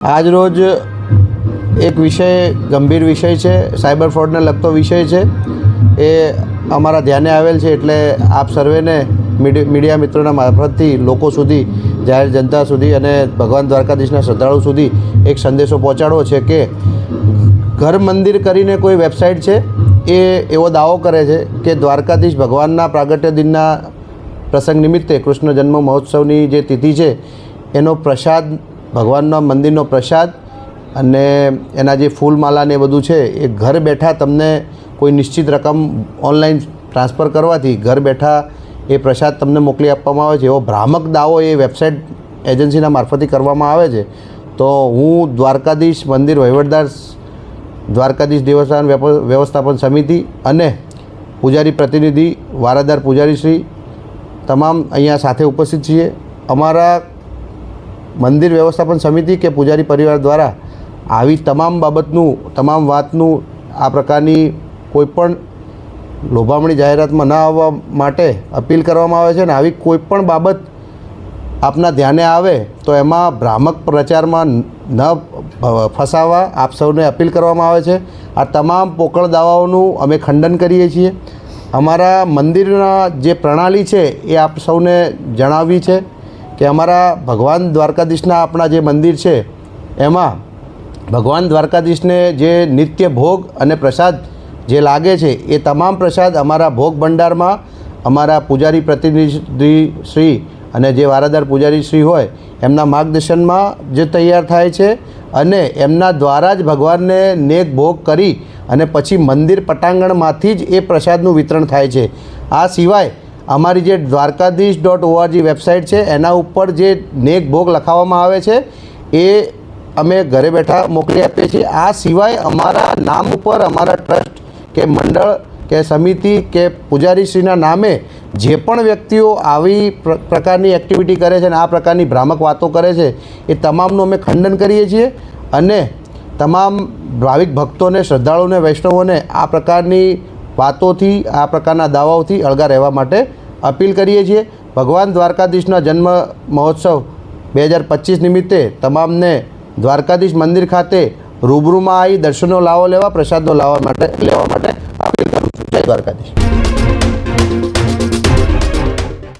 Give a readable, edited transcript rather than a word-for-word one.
આજ રોજ એક વિષય ગંભીર વિષય છે, સાયબર ફ્રોડને લગતો વિષય છે। એ અમારા ધ્યાને આવેલ છે એટલે આપ સર્વેને મીડિયા મિત્રોના મારફતથી લોકો સુધી, જાહેર જનતા સુધી અને ભગવાન દ્વારકાધીશના શ્રદ્ધાળુ સુધી એક સંદેશો પહોંચાડવો છે કે ઘર મંદિર કરીને કોઈ વેબસાઇટ છે એ એવો દાવો કરે છે કે દ્વારકાધીશ ભગવાનના પ્રાગટ્ય દિનના પ્રસંગ નિમિત્તે કૃષ્ણ જન્મ મહોત્સવની જે તિથિ છે એનો પ્રસાદ, ભગવાનના મંદિરનો પ્રસાદ અને એના જે ફૂલમાલા ને બધું છે એ ઘર બેઠા તમને કોઈ નિશ્ચિત રકમ ઓનલાઈન ટ્રાન્સફર કરવાથી ઘર બેઠા એ પ્રસાદ તમને મોકલી આપવામાં આવે છે, એવો ભ્રામક દાવો એ વેબસાઇટ એજન્સીના મારફતથી કરવામાં આવે છે। તો હું દ્વારકાધીશ મંદિર વહીવટદાર, દ્વારકાધીશ દેવસ્થાન વ્યવસ્થાપન સમિતિ અને પૂજારી પ્રતિનિધિ, વારાદાર પૂજારીશ્રી તમામ અહીંયા સાથે ઉપસ્થિત છીએ। અમારા મંદિર વ્યવસ્થાપન સમિતિ કે પૂજારી પરિવાર દ્વારા આવી તમામ બાબતનું, તમામ વાતનું આ પ્રકારની કોઈપણ લોભામણી જાહેરાતમાં ન આવવા માટે અપીલ કરવામાં આવે છે અને આવી કોઈપણ બાબત આપના ધ્યાને આવે તો એમાં ભ્રામક પ્રચારમાં ન ફસાવા આપ સૌને અપીલ કરવામાં આવે છે। આ તમામ પોકળ દાવાઓનું અમે ખંડન કરીએ છીએ। અમારા મંદિરના જે પ્રણાલી છે એ આપ સૌને જણાવી છે કે અમારા ભગવાન દ્વારકાધીશના આપણા જે મંદિર છે એમાં ભગવાન દ્વારકાધીશને જે નિત્ય ભોગ અને પ્રસાદ જે લાગે છે એ તમામ પ્રસાદ અમારા ભોગ ભંડારમાં અમારા પૂજારી પ્રતિનિધિ શ્રી અને જે વારાદાર પૂજારી શ્રી હોય એમના માર્ગદર્શનમાં જે તૈયાર થાય છે અને એમના દ્વારા જ ભગવાનને નેક ભોગ કરી અને પછી મંદિર પટાંગણમાંથી જ એ પ્રસાદનું વિતરણ થાય છે। આ સિવાય અમારી જે દ્વારકાધીશ.org વેબસાઇટ છે એના ઉપર જે નેક ભોગ લખાવવામાં આવે છે એ અમે ઘરે બેઠા મોકલી આપીએ છીએ। આ સિવાય અમારા નામ ઉપર અમારા ટ્રસ્ટ કે મંડળ કે સમિતિ કે પૂજારીશ્રીના નામે જે પણ વ્યક્તિઓ આવી પ્રકારની એક્ટિવિટી કરે છે અને આ પ્રકારની ભ્રામક વાતો કરે છે એ તમામનું અમે ખંડન કરીએ છીએ અને તમામ ભાવિક ભક્તોને, શ્રદ્ધાળુઓને, વૈષ્ણવોને આ પ્રકારની વાતોથી, આ પ્રકારના દાવાઓથી અળગા રહેવા માટે અપીલ કરીએ છીએ। ભગવાન દ્વારકાધીશના જન્મ મહોત્સવ 2025 નિમિત્તે તમામને દ્વારકાધીશ મંદિર ખાતે રૂબરૂમાં આવી દર્શનનો લાવો લેવા, પ્રસાદનો લાવો લેવા માટે અપીલ કરું છું। જય દ્વારકાધીશ।